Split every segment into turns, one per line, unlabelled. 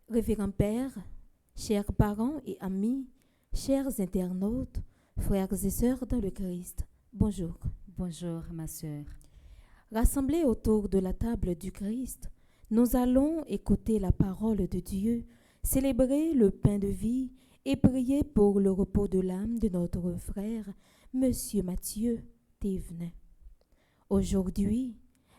Révérend Père, chers parents et amis, chers internautes, frères et sœurs dans le Christ, bonjour.
Bonjour, ma sœur.
Rassemblés autour de la table du Christ, nous allons écouter la parole de Dieu, célébrer le pain de vie et prier pour le repos de l'âme de notre frère, Monsieur Mathieu Thévenin. Aujourd'hui,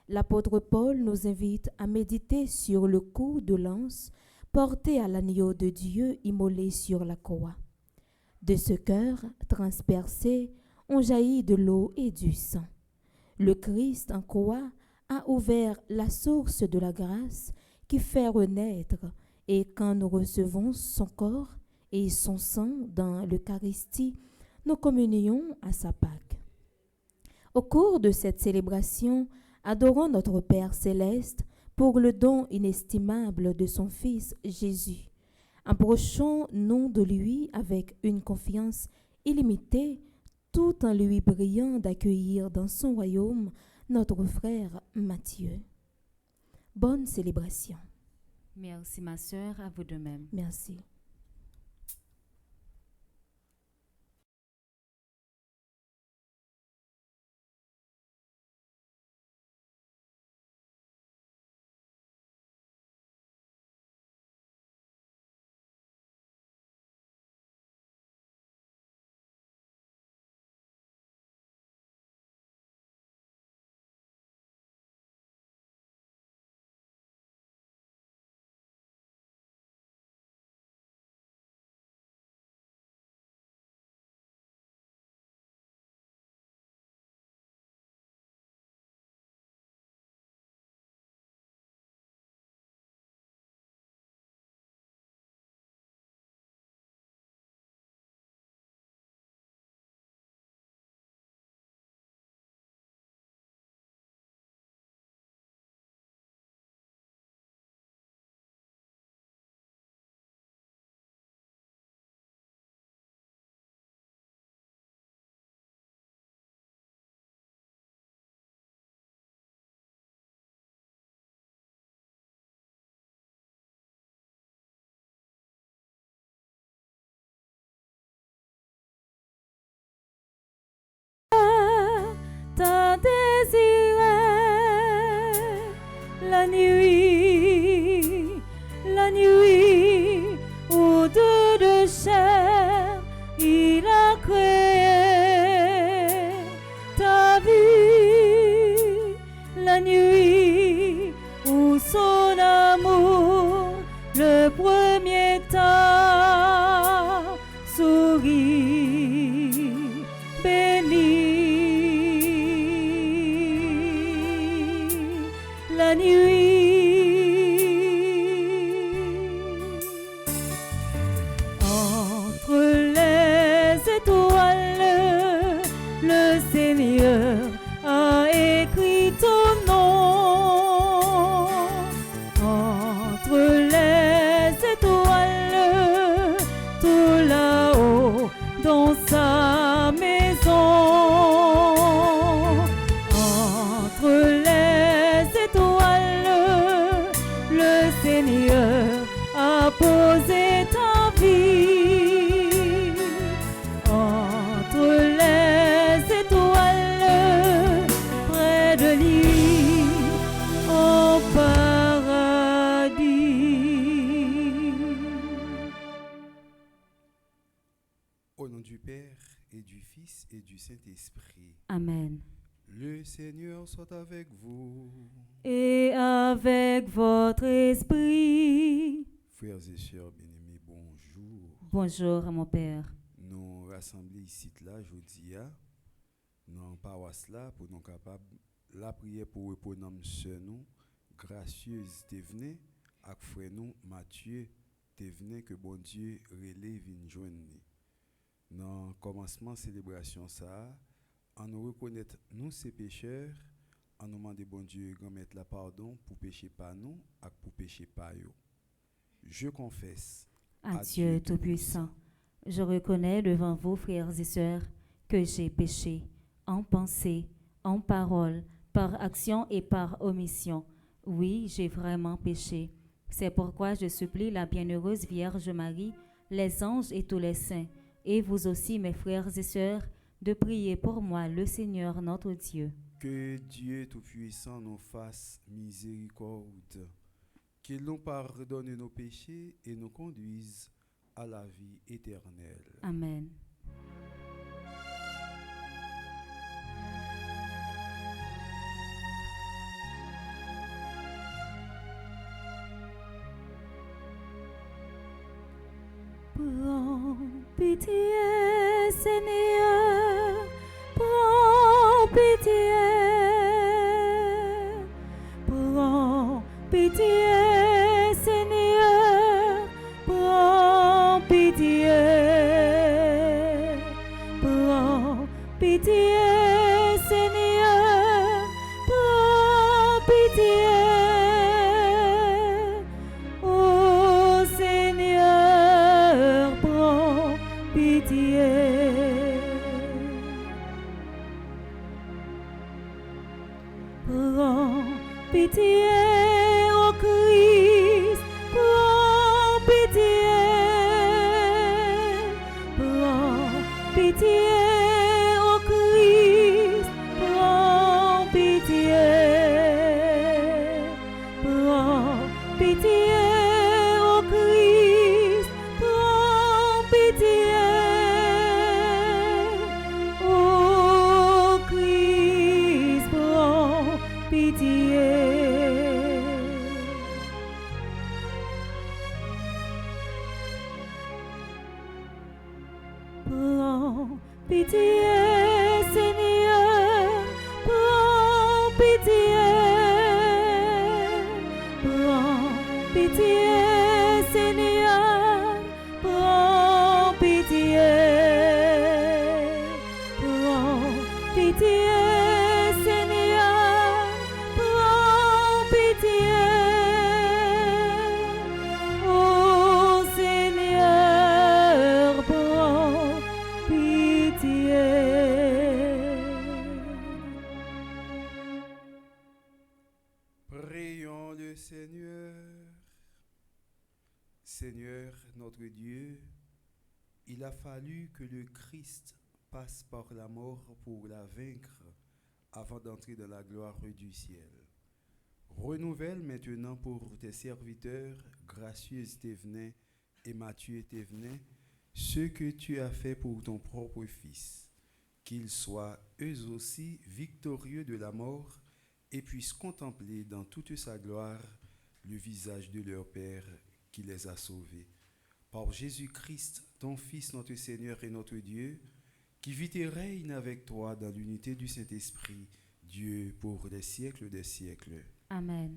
l'apôtre Paul nous invite à méditer sur le coup de lance porté à l'agneau de Dieu immolé sur la croix. De ce cœur transpercé ont jailli de l'eau et du sang. Le Christ en croix a ouvert la source de la grâce qui fait renaître, et quand nous recevons son corps et son sang dans l'Eucharistie, nous communions à sa Pâque. Au cours de cette célébration, adorons notre Père céleste pour le don inestimable de son Fils Jésus. Approchons-nous de lui avec une confiance illimitée, tout en lui priant d'accueillir dans son royaume notre frère Mathieu. Bonne célébration.
Merci, ma sœur, à vous de même.
Merci. T'as désiré la nuit, au-delà de chair, il a créé ta vie, la nuit où son amour, le premier t'a souri, béni. La nuit, entre les étoiles, le Seigneur a écrit ton nom. Entre les étoiles, tout là-haut dans sa maison. Entre les étoiles, le Seigneur a posé ta vie. Entre les étoiles, près de lui, au paradis.
Au nom du Père et du Fils et du Saint-Esprit.
Amen.
Le Seigneur soit avec vous.
Et avec votre esprit.
Frères et sœurs bien-aimés, bonjour.
Bonjour, mon Père.
Nous rassemblés ici là, jeudi, dans paroisse là, pour nous capables la prière pour reposer sœur nous, gracieuse Thévenin, avec frère nous Mathieu t'es venu que bon Dieu relève vinn joindre ni. Dans le commencement célébration ça, en nous reconnaître nous ces pécheurs, en nous demander bon Dieu grand mettre la pardon pour pécher pas nous et pour pécher pas yo. Je confesse
À Dieu Tout-Puissant, je reconnais devant vous, frères et sœurs, que j'ai péché en pensée, en parole, par action et par omission. Oui, j'ai vraiment péché. C'est pourquoi je supplie la bienheureuse Vierge Marie, les anges et tous les saints, et vous aussi, mes frères et sœurs, de prier pour moi, le Seigneur notre Dieu.
que Dieu Tout-Puissant nous fasse miséricorde, qu'il nous pardonne nos péchés et nous conduise à la vie éternelle.
Amen. Prends pitié, Seigneur, prends pitié. Prends pitié, Seigneur, prends pitié. Prends pitié, Seigneur, prends pitié. Ô Seigneur, prends pitié. Prends pitié, ô Christ, prends pitié. Prends pitié, ô Christ, prends pitié. Prends pitié, ô Christ, prends pitié. Ô Christ, prends pitié. Prends pitié, Seigneur, prends pitié. Prends pitié, Seigneur, prends pitié. Prends pitié, Seigneur, prends pitié. Ô Seigneur, prends pitié.
Prions le Seigneur. Seigneur notre Dieu, il a fallu que le Christ passe par la mort pour la vaincre avant d'entrer dans la gloire du ciel. Renouvelle maintenant pour tes serviteurs, gracieuse Thévenin et Mathieu Thévenin, ce que tu as fait pour ton propre Fils, qu'ils soient eux aussi victorieux de la mort et puissent contempler dans toute sa gloire le visage de leur Père qui les a sauvés. Par Jésus-Christ, ton Fils, notre Seigneur et notre Dieu, qui vit et règne avec toi dans l'unité du Saint-Esprit, Dieu pour les siècles des siècles.
Amen.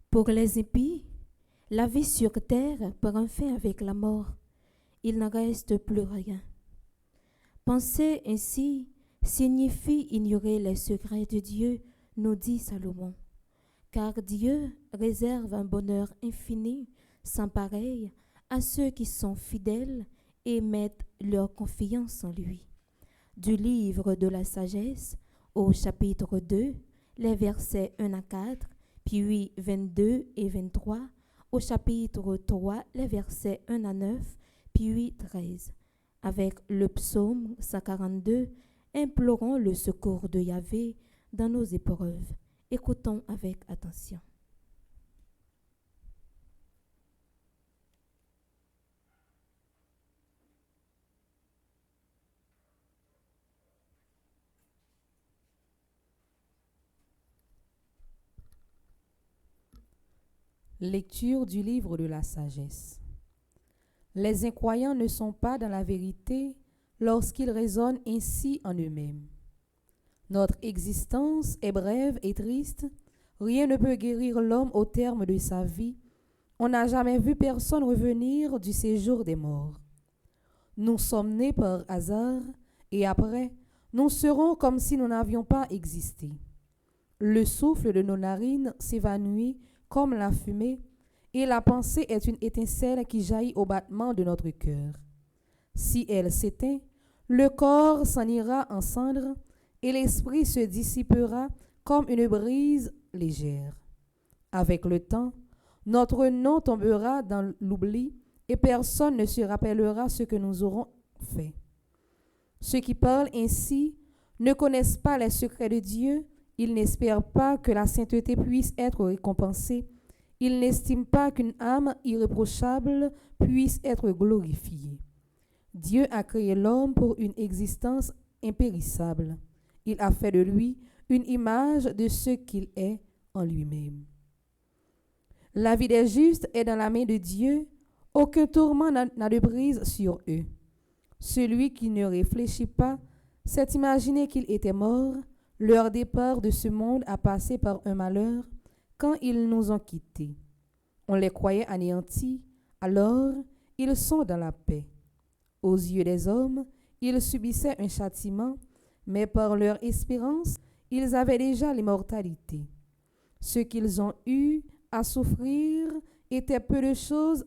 Pour les impies, la vie sur terre prend fin avec la mort. Il n'en reste plus rien. Penser ainsi signifie ignorer les secrets de Dieu, nous dit Salomon. Car Dieu réserve un bonheur infini, sans pareil, à ceux qui sont fidèles et mettent leur confiance en lui. Du livre de la sagesse, au chapitre 2, les versets 1 à 4, puis 22 et 23, au chapitre 3, les versets 1 à 9, puis 13. Avec le psaume 142, implorons le secours de Yahvé dans nos épreuves. Écoutons avec attention.
Lecture du livre de la sagesse. Les incroyants ne sont pas dans la vérité lorsqu'ils raisonnent ainsi en eux-mêmes. Notre existence est brève et triste. Rien ne peut guérir l'homme au terme de sa vie. On n'a jamais vu personne revenir du séjour des morts. Nous sommes nés par hasard et après, nous serons comme si nous n'avions pas existé. Le souffle de nos narines s'évanouit comme la fumée et la pensée est une étincelle qui jaillit au battement de notre cœur. Si elle s'éteint, le corps s'en ira en cendres et l'esprit se dissipera comme une brise légère. Avec le temps, notre nom tombera dans l'oubli et personne ne se rappellera ce que nous aurons fait. Ceux qui parlent ainsi ne connaissent pas les secrets de Dieu, ils n'espèrent pas que la sainteté puisse être récompensée, ils n'estiment pas qu'une âme irréprochable puisse être glorifiée. Dieu a créé l'homme pour une existence impérissable. Il a fait de lui une image de ce qu'il est en lui-même. La vie des justes est dans la main de Dieu, aucun tourment n'a de prise sur eux. Celui qui ne réfléchit pas s'est imaginé qu'il était mort, leur départ de ce monde a passé par un malheur quand ils nous ont quittés. On les croyait anéantis, alors ils sont dans la paix. Aux yeux des hommes, ils subissaient un châtiment, mais par leur espérance, ils avaient déjà l'immortalité. Ce qu'ils ont eu à souffrir était peu de choses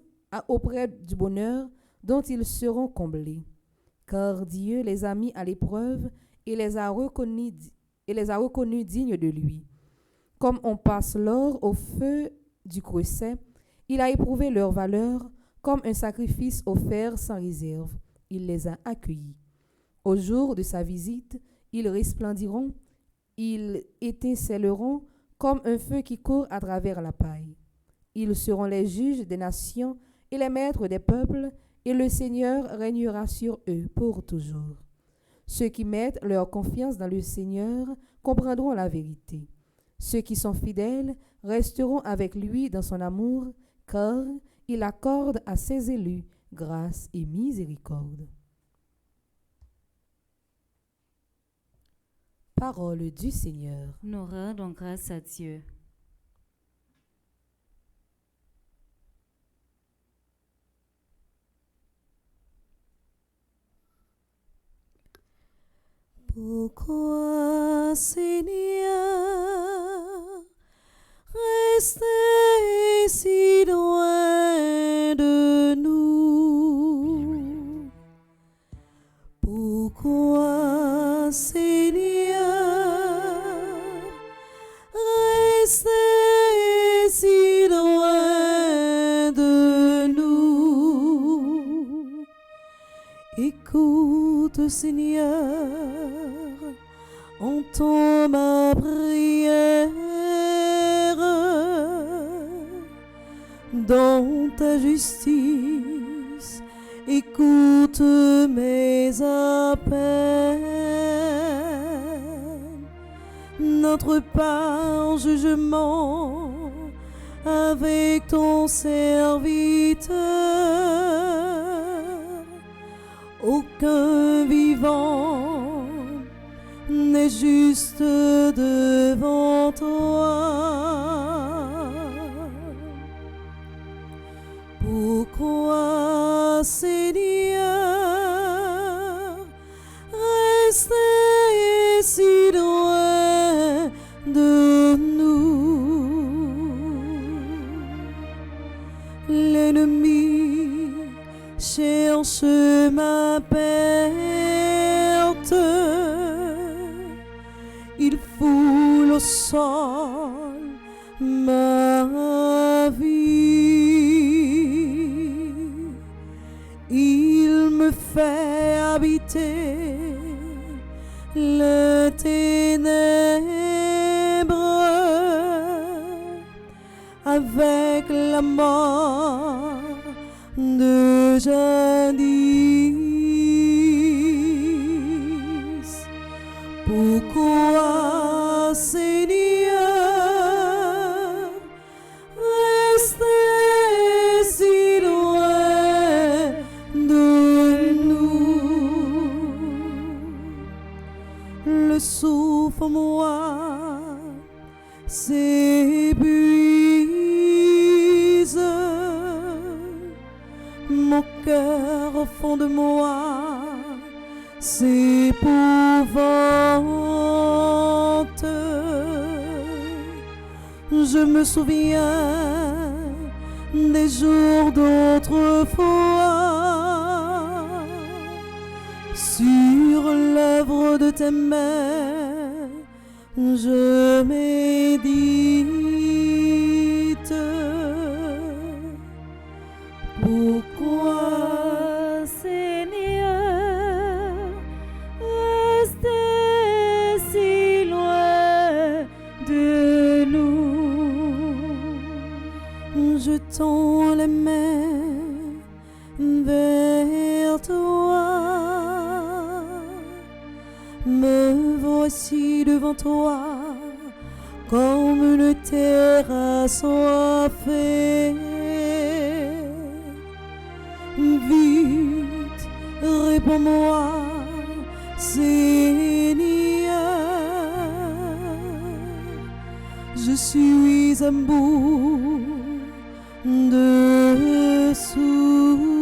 auprès du bonheur dont ils seront comblés. Car Dieu les a mis à l'épreuve et les a reconnus dignes de lui. Comme on passe l'or au feu du creuset, il a éprouvé leur valeur comme un sacrifice offert sans réserve. Il les a accueillis. Au jour de sa visite, ils resplendiront, ils étincelleront comme un feu qui court à travers la paille. Ils seront les juges des nations et les maîtres des peuples, et le Seigneur régnera sur eux pour toujours. Ceux qui mettent leur confiance dans le Seigneur comprendront la vérité. Ceux qui sont fidèles resteront avec lui dans son amour, car il accorde à ses élus grâce et miséricorde. Parole du Seigneur.
Nous rendons grâce à Dieu.
Pourquoi, Seigneur, restez si loin de nous? Pourquoi, Seigneur, restez si loin de nous? Écoute, Seigneur, entends ma prière. Dans ta justice, écoute mes appels. N'entre pas en jugement avec ton serviteur. Aucun vivant n'est juste devant toi. Pourquoi, Seigneur, restez si loin de nous? L'ennemi cherche ma perte. Il foule au sol ma vie. Il me fait habiter les ténèbres avec la mort de jadis. Pourquoi, Seigneur, restez moi s'épuise. Mon cœur au fond de moi s'épouvante. Je me souviens des jours d'autrefois. Sur l'œuvre de tes mains, je médite.
Pourquoi, Seigneur, rester si loin de nous?
Je tends les mains vers toi. Me voici devant toi, comme une terre assoiffée. Vite, réponds-moi, Seigneur. Je suis à bout de souffle.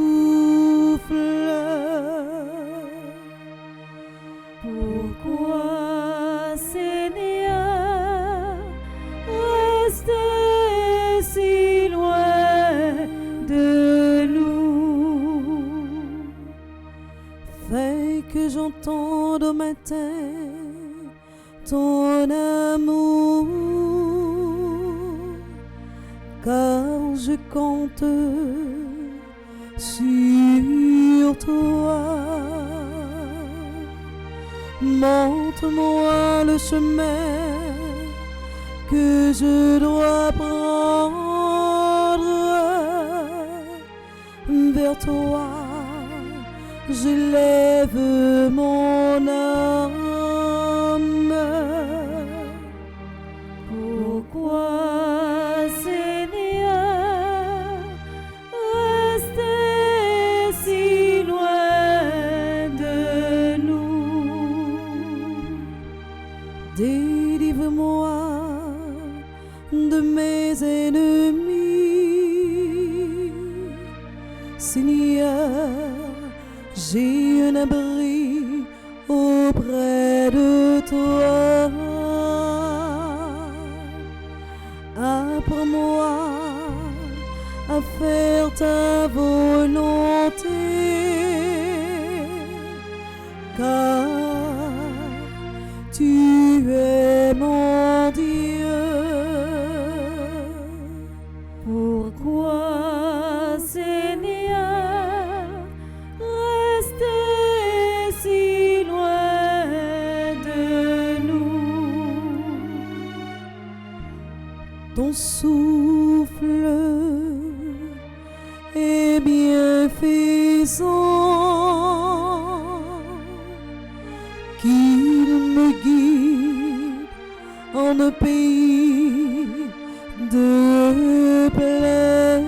Pourquoi, Seigneur, rester si loin de nous?
Fais que j'entende au matin ton amour, car je compte sur toi. Montre-moi le chemin que je dois prendre. Vers toi, j'élève mon âme.
Pourquoi, Seigneur, rester si loin de nous?
Délivre-moi de mes ennemis. Seigneur, j'ai un abri auprès de toi. Apprends-moi à faire ta volonté, car tu es mon Dieu.
Pourquoi, Seigneur, rester si loin de nous?
Ton souffle est bienfaisant, qu'il me guide en un pays de plaine.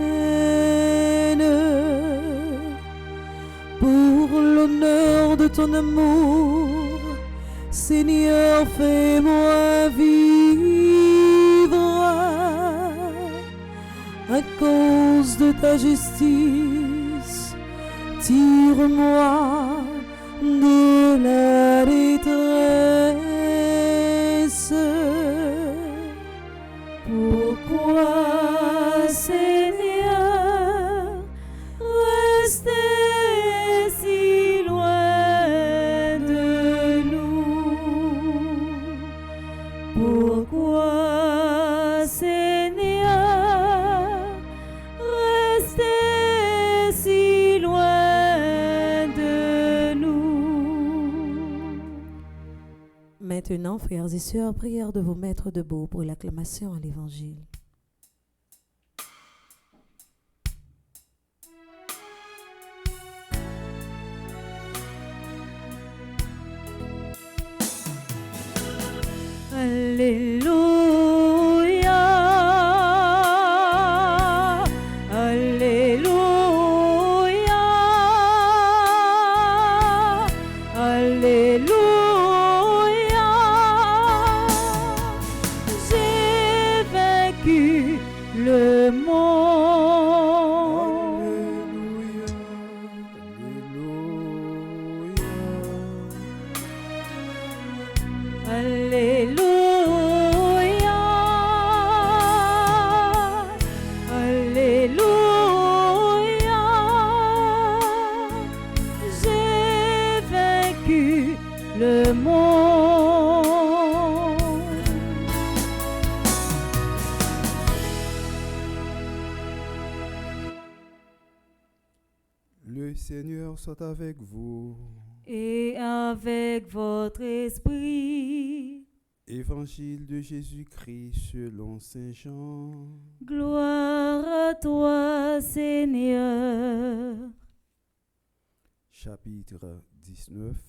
Pour l'honneur de ton amour, Seigneur, fais-moi vivre. À cause de ta justice, tire-moi de la détresse.
Pourquoi, Seigneur, rester si loin de nous? Pourquoi, Seigneur, rester si loin de nous?
Maintenant, frères et sœurs, prière de vous mettre debout pour l'acclamation à l'Évangile.
Alléluia, Alléluia, Alléluia,
Le Seigneur soit avec vous.
Et avec votre esprit.
Évangile de Jésus-Christ selon Saint Jean.
Gloire à toi, Seigneur.
Chapitre 19,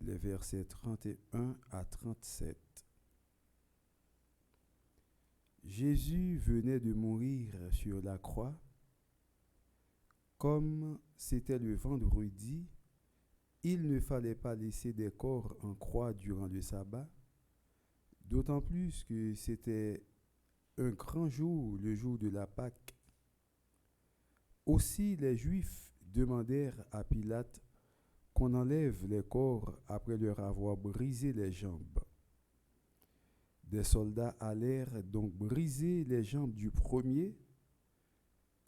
les versets 31 à 37. Jésus venait de mourir sur la croix. Comme c'était le vendredi, il ne fallait pas laisser des corps en croix durant le sabbat, d'autant plus que c'était un grand jour, le jour de la Pâque. Aussi les Juifs demandèrent à Pilate qu'on enlève les corps après leur avoir brisé les jambes. Des soldats allèrent donc briser les jambes du premier,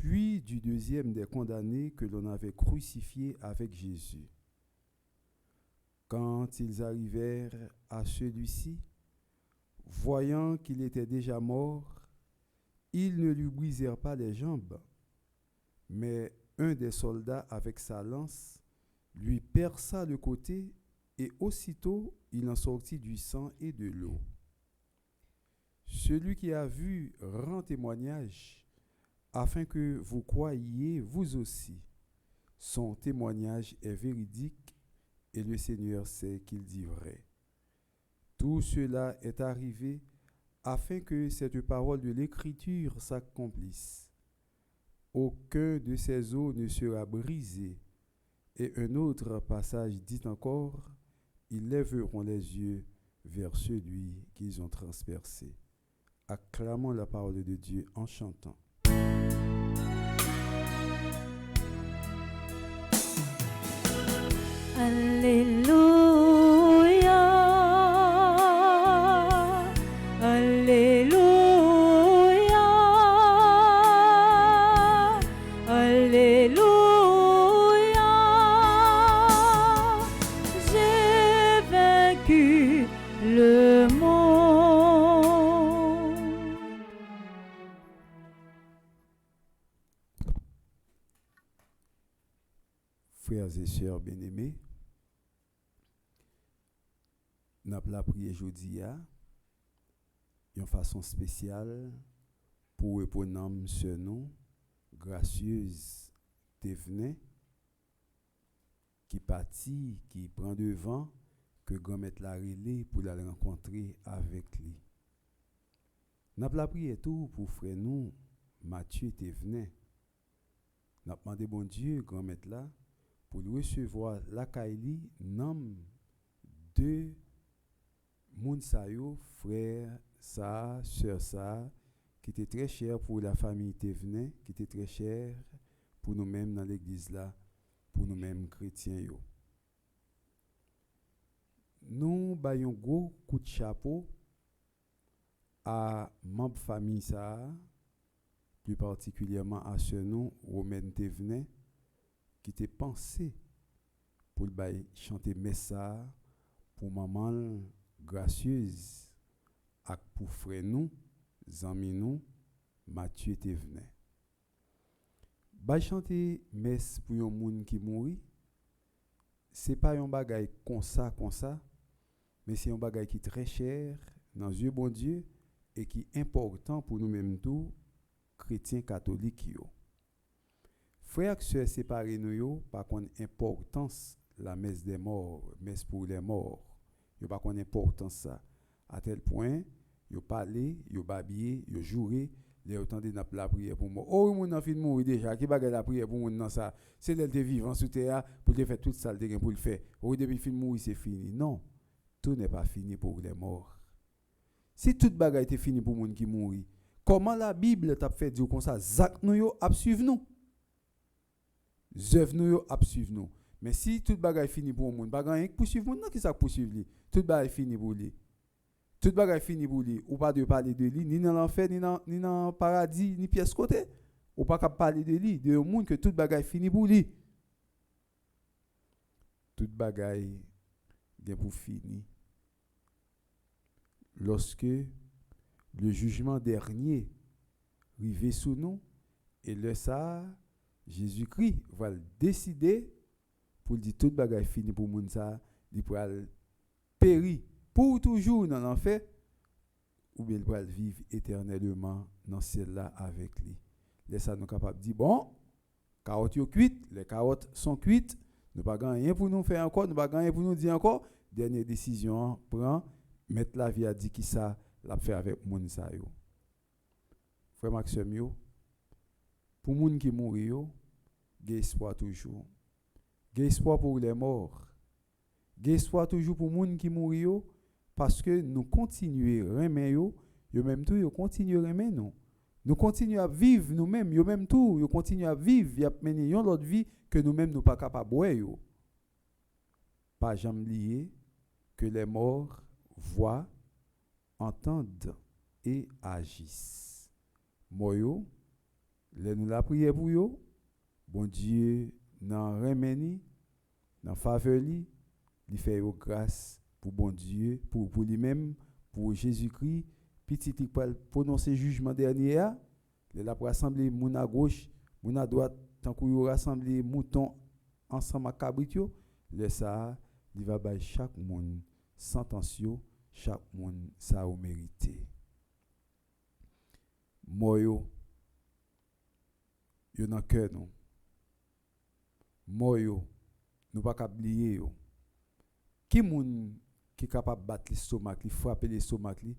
puis du deuxième des condamnés que l'on avait crucifié avec Jésus. Quand ils arrivèrent à celui-ci, voyant qu'il était déjà mort, ils ne lui brisèrent pas les jambes, mais un des soldats avec sa lance lui perça le côté et aussitôt il en sortit du sang et de l'eau. Celui qui a vu rend témoignage afin que vous croyiez vous aussi. Son témoignage est véridique et le Seigneur sait qu'il dit vrai. Tout cela est arrivé afin que cette parole de l'Écriture s'accomplisse. Aucun de ces os ne sera brisé. Et un autre passage dit encore, ils lèveront les yeux vers celui qu'ils ont transpercé. Acclamons la parole de Dieu en chantant.
Alléluia, Alléluia, Alléluia. J'ai vaincu le monde.
Frères et sœurs bien-aimés, nous avons la prière aujourd'hui d'une façon spéciale pour répondre ce nom, gracieuse Thévenin, qui partit, qui prend devant, que grand-mère l'a relé pour la rencontrer avec lui. Nous avons la prière tout pour frère nous, Mathieu Thévenin. Nous avons demandé bon Dieu, grand-mère là, pour le recevoir la Kaili, nom de Mounsayo, frère ça, sœur ça, qui était très cher pour la famille Thévenin, qui était très cher pour nous-mêmes dans l'église là, pour nous-mêmes chrétiens yo. Nous baillons gros coup de chapeau à membre famille ça, plus particulièrement à ce nom Romaine Thévenin, qui était pensé pour le chanter messa pour maman gracieuse et pour frère nous, amis nous, Mathieu Thévenin. Chanter messe pour un monde qui mourit, c'est pas un bagage comme ça, mais c'est un bagage qui est très cher dans les yeux bon Dieu et qui est important pour nous-mêmes tous, chrétiens catholiques. Frères et sœurs séparés nous, par contre, importance la messe des morts, messe pour les morts. Yo pas qu'on importance ça à tel point yo parler, yo babiller, yo jouer, les entendez n'a la prière pour moi. Oh mon enfant mourir déjà, qui bagay la prière pour moi dans ça, c'est l'elle de vivant sous terre pour te faire toute ça le pour le faire. Oh depuis film mourir c'est fini. Non, tout n'est pas fini pour les morts. Si toute bagay était fini pour monde qui mourir, comment la Bible t'a fait dire comme ça, Zach nous yo ap suivre nous. Zèv nous yo ap suivre nous. Mais si toute bagay fini pour monde, pas rien pour suivre monde, qui ça pour suivre lui. Toute bagay fini pour lui. Toute bagay fini pour lui. Ou pas de parler de lui ni dans l'enfer ni dans paradis ni pièce côté. Ou pas capable parler de lui, de monde que toute bagay fini pour lui. Toute bagay gen pour fini. Lorsque le jugement dernier rivé sous nous et le ça Jésus-Christ va décider pour dire toute bagaille fini pour moun ça, il pourra périr pour toujours dans l'enfer ou bien il pourra vivre éternellement dans celle-là avec lui. Laisse ça nous capable de dire bon, carottes sont cuites, les carottes sont cuites, nous pas rien pour nous faire encore, nous pas rien pour nous dire encore. Dernière décision prend mettre la vie à dire qui ça l'a fait avec moun ça yo. Frère Maxime yo, pour moun qui mouri yo, il y a espoir toujours. Il y a espoir pour les morts. Il y a espoir toujours pour moun qui mouri yo parce que nous continuons à remettre yo même tout yo continue à remettre nous. Nous continuons à vivre nous-mêmes, yo même tout, yo continue à vivre, y a mené yon l'autre vie que nous-mêmes nous pas capable boire yo. Pas jamais oublier que les morts voient, entendent et agissent. Moyo, les nous la prière pour yo, bon Dieu nan remeni, nan faveur li, li fait yo grâce pour bon Dieu, pour lui-même, pour Jésus-Christ, petit il pour prononcer jugement dernier, il a pour rassembler moun à gauche, moun à droite, tant que yo rassembler mouton ensemble à cabrit yo, le ça il va bay chaque moun sentence yo, chaque moun ça au mérité. Moyo yo nan cœur nous. Moyo nous pas oublier yo. Qui moun qui capable battre l'estomac, li frapper l'estomac li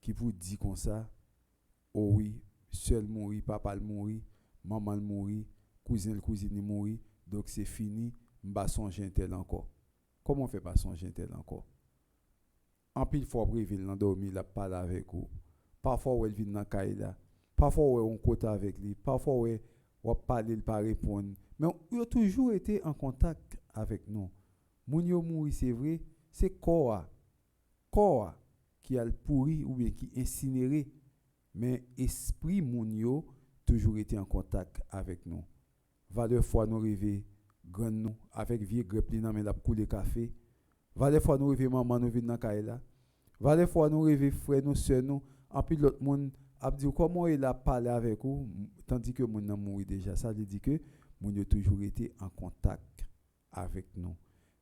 qui pour dire comme ça, oh oui, seul mourir, papa le mourir, maman le mourir, cousine mourir, donc c'est fini, m'ba songer tel encore. Comment on fait pas songer tel encore? En pile fois privé dans dormir la parler avec vous. Parfois elle vient dans caille là. Parfois on côté avec lui, parfois on parler il pas répondre. Mais il a toujours été en contact avec nous. Moun yo mouri c'est vrai, c'est corps qui a le pourri ou bien qui incinéré, mais esprit moun yo toujours été en contact avec nous. Valeur fois nous rêver grand nous avec vieux grepli nan men la couler café. Valeur fois nous rêver maman nous vinn dans caille là. Valeur fois nous rêver frère nous sœur nous en puis l'autre monde a dit comment il a parlé avec vous tandis que moun nan mouri déjà. Ça veut dire que moun yo toujours été en contact avec nous.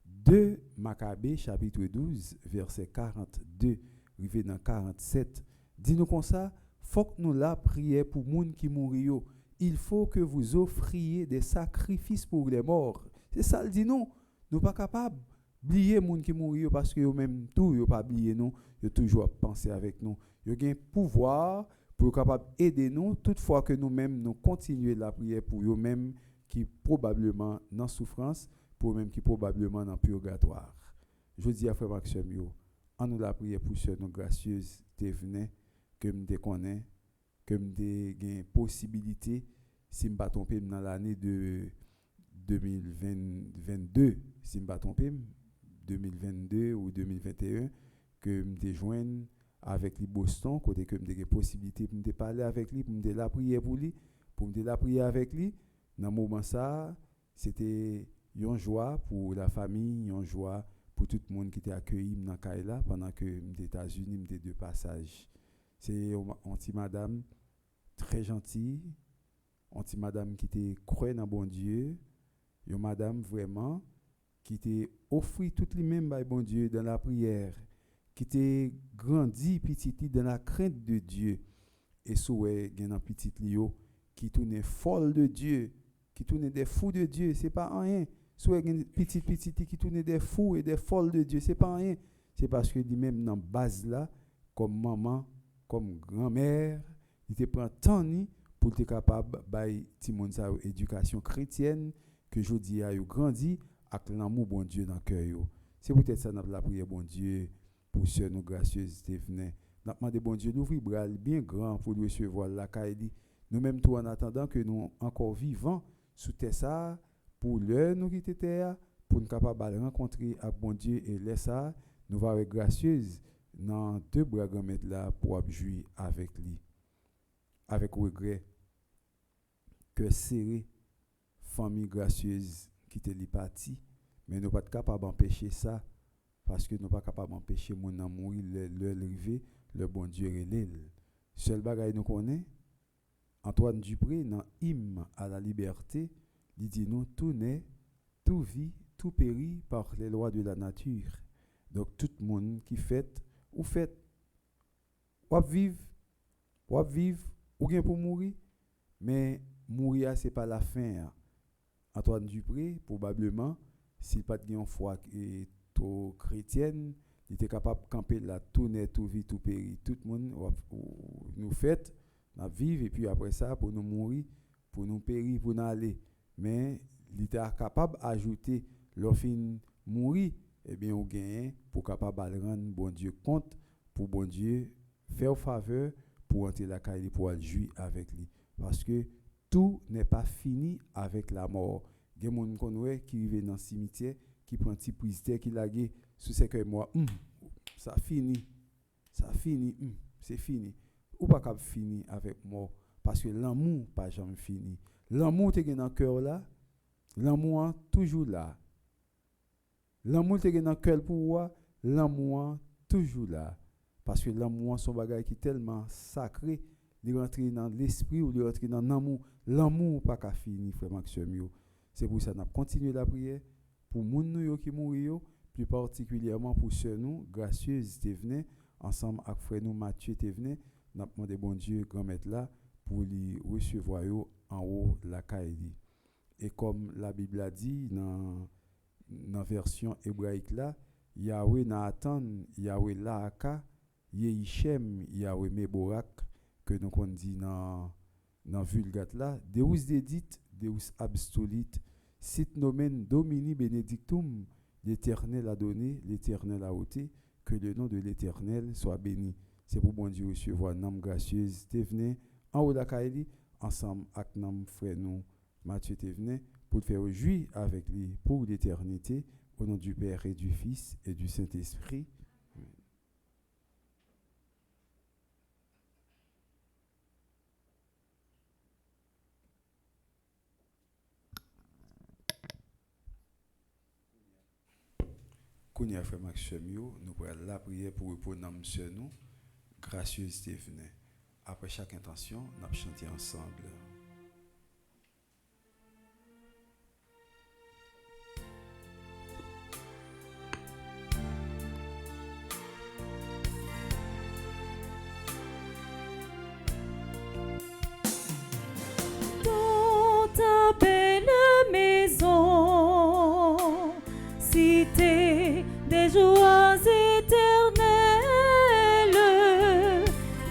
2 Maccabées chapitre 12 verset 42 rivé dans 47 dit nous comme ça, faut que nous la prier pour moun qui mouri yo. Il faut que vous offriez des sacrifices pour les morts. C'est ça le dit nous. Nous pas capable oublier moun qui mouri yo parce que yo même tout yo pas oublier nous, yo toujours penser avec nous. Yo gain pouvoir pour capable aider nous toutefois que nous-mêmes nous continuer la prière pour eux même qui probablement dans souffrance, pour même qui probablement dans purgatoire. Je dis à frère Maxime yo, en nous la prière pour ceux nous gracieuses te venait que me déconner que me gain possibilité si me pas tromper dans l'année de 2022 si me pas tromper 2022 ou 2021 que me joindre avec les Boston côté que me possibilité pour me parler avec lui pour me la prière pour lui pour me la prière avec lui dans moment ça c'était une joie pour la famille une joie pour tout le monde qui était accueilli dans Kaila pendant que m'étais aux États-Unis m'étais de passage. C'est une petite madame très gentille, une petite madame qui était croyée dans bon Dieu, une madame vraiment qui était offert tout lui-même par bon Dieu dans la prière, qui était grandi petit dans la crainte de Dieu et souhait gagne un petit lio qui tournait folle de Dieu, qui tournait des fous de Dieu, c'est pas rien. Soit une petite qui tourne des fous et des folles de Dieu, c'est pas rien. C'est parce que lui-même dans base là, comme maman, comme grand-mère, il te prend temps pour être capable de faire sa éducation chrétienne que je dis à grandi avec l'amour bon Dieu dans le cœur. C'est peut-être ça notre la prière bon Dieu pour ceux nous gracieuses qui venaient. Nous demandons bon Dieu d'ouvrir bras bien grand pour lui recevoir la caille. Nous-mêmes tout en attendant que nous encore vivants sous ça. Pour l'heure nous qui était pour nous capable de rencontrer avec bon Dieu et laisser ça nous va être gracieuse dans 2 bras grand là pour jouir avec lui avec regret que serré famille gracieuse qui était li parti mais nous pas capable d'empêcher ça parce que nous pas capable d'empêcher mon amour le lever le bon Dieu relève seul bagaille nous connaît Antoine Dupré, dans Hymne à la liberté, il dit nous, tout naît, tout vit, tout périt par les lois de la nature. Donc, tout le monde qui fait, ou fait, ou vivre, ou bien pour mourir, mais mourir, ce n'est pas la fin. Hein. Antoine Dupré, probablement, s'il n'a pas de foi et trop chrétienne, il était capable de camper là, tout naît, tout vit, tout périt. Tout le monde nous fait, nous vivons, et puis après ça, pour nous mourir, pour nous périr, pour nous aller. Mais il était capable d'ajouter, lorsqu'il mourir, eh bien, on gagne pour capable de rendre bon Dieu compte, pour bon Dieu faire faveur, pour entrer la caille, pour aller jouir avec lui. Parce que tout n'est pas fini avec la mort. Il y a des gens qui vivent dans le cimetière, qui prennent un petit prière, qui laguent sous ces que moi, ça finit, c'est fini. Ou pas capable finir avec mort, parce que l'amour pas jamais fini. L'amour te dans le cœur là, l'amour toujours là. L'amour te dans le cœur pour moi, l'amour toujours là. Parce que l'amour son bagage qui est tellement sacré, il rentre dans l'esprit ou il rentre dans l'amour. L'amour pas qu'à finir, frère Maxime. C'est pour ça qu'on a continué la prière pour les gens qui mourent, plus particulièrement pour ceux nous, gracieuse qui venaient, ensemble avec frère nous Mathieu qui venaient, nous avons demandé bon Dieu, grand maître là, pour les recevoir en haut la caille. Et comme la Bible a dit dans la version hébraïque là, Yahweh Nathan, Yahweh Laaka, Yehishem, Yahweh Meborak, que nous on dit dans Vulgate là, Deus dedit, Deus absolit, sit nomen Domini benedictum, l'Éternel a donné, l'Éternel a ôté, que le nom de l'Éternel soit béni. C'est pour bon Dieu recevoir nom gracieuse Tevene en haut de la Kaili, ensemble avec notre frère nous, Mathieu Tevene, pour faire jouir avec lui pour l'éternité, au nom du Père et du Fils et du Saint-Esprit. Kounia frère Maxime, nous prenons la prière pour répondre à monsieur nous, gracieux Stéphane. Après chaque intention, nous allons chanter ensemble.
Dans ta belle maison, cité des joies éternelles,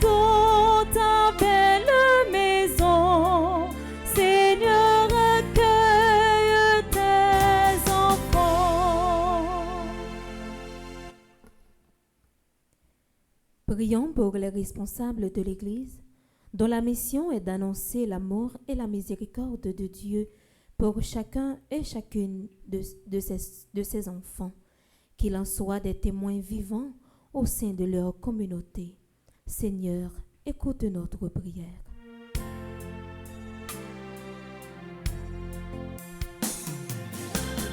dans ta belle maison, Seigneur, accueille tes enfants.
Prions pour les responsables de l'Église, dont la mission est d'annoncer l'amour et la miséricorde de Dieu pour chacun et chacune de ses enfants, qu'il en soit des témoins vivants au sein de leur communauté. Seigneur, écoute notre prière.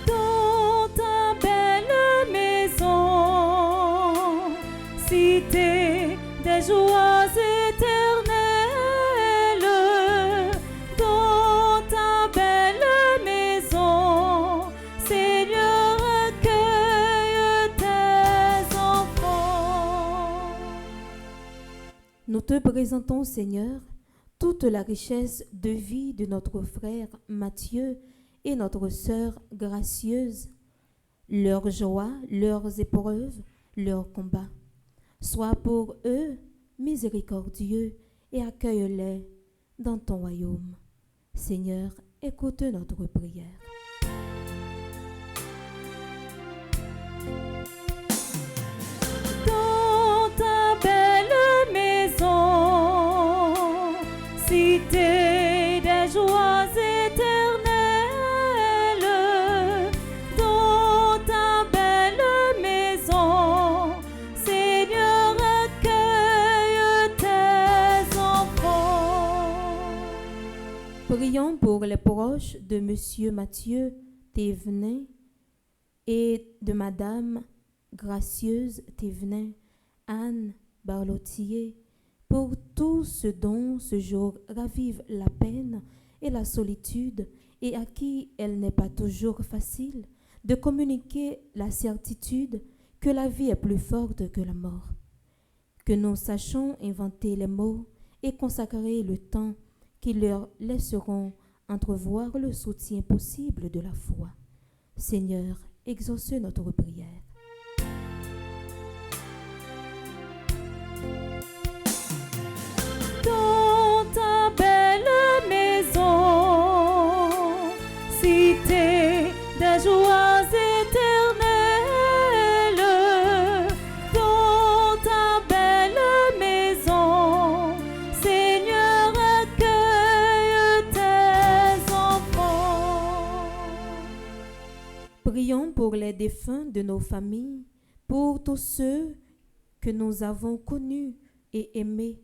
Dans ta belle maison, cité des joies éternelles, dans ta belle maison, Seigneur, accueille tes enfants.
Nous te présentons, Seigneur, toute la richesse de vie de notre frère Mathieu et notre sœur gracieuse, leurs joies, leurs épreuves, leurs combats. Sois pour eux miséricordieux et accueille-les dans ton royaume. Seigneur, écoute notre prière.
Dans ta belle maison, cité des joies éternelles, dans ta belle maison, Seigneur, accueille tes enfants.
Prions pour les proches de Monsieur Mathieu Thévenin et de Madame Gracieuse Thévenin, Anne Barlotier, pour tout ce dont ce jour ravive la peine et la solitude, et à qui elle n'est pas toujours facile de communiquer la certitude que la vie est plus forte que la mort. Que nous sachions inventer les mots et consacrer le temps qui leur laisseront entrevoir le soutien possible de la foi. Seigneur, exauce notre prière.
Dans ta belle maison, cité des joies éternelles, dans ta belle maison, Seigneur, accueille tes enfants.
Prions pour les défunts de nos familles, pour tous ceux que nous avons connus et aimés,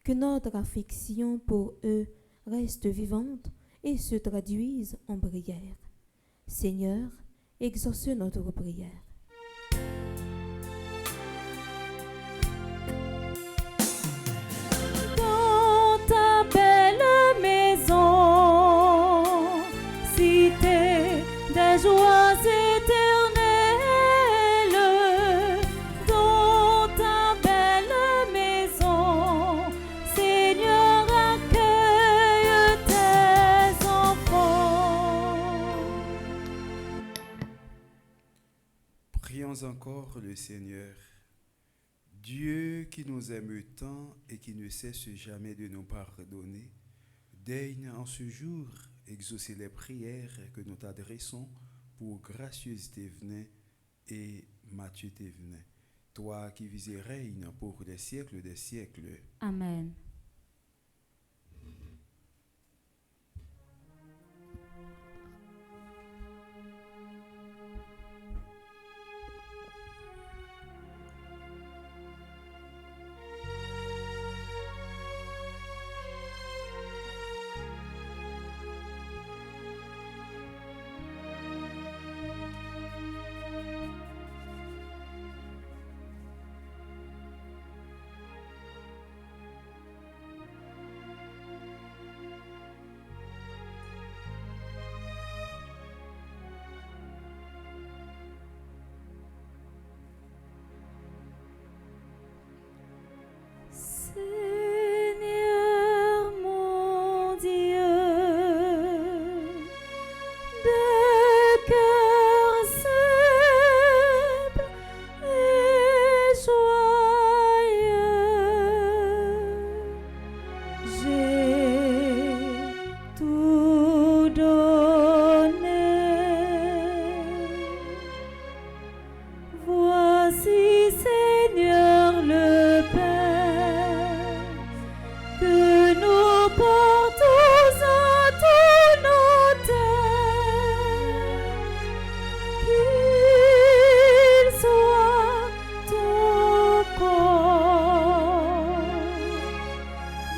que notre affection pour eux reste vivante et se traduise en prière. Seigneur, exauce notre prière.
Dans ta belle maison, cité des joies éternelles, dans ta belle maison, Seigneur, accueille tes enfants.
Prions encore le Seigneur. Dieu qui nous aime tant et qui ne cesse jamais de nous pardonner, daigne en ce jour exaucer les prières que nous t'adressons pour Gracieuse Thévenin et Mathieu Thévenin. Toi qui vis et règnes pour les siècles des siècles.
Amen. Seigneur mon Dieu, de cœur simple et joyeux, j'ai tout donné. Voici, Seigneur, le pain que nous portons à ton autel, qu'il soit ton corps.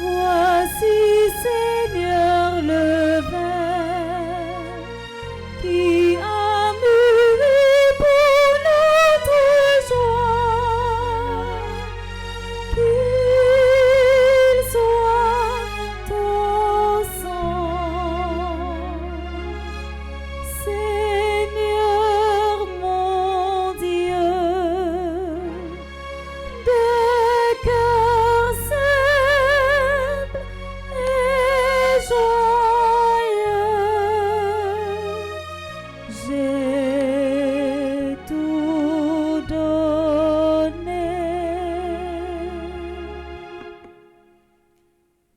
Voici, Seigneur, le vin qui a mûri pour notre joie, qu'il soit ton sang. Seigneur mon Dieu, de cœur simple et joyeux, j'ai tout donné.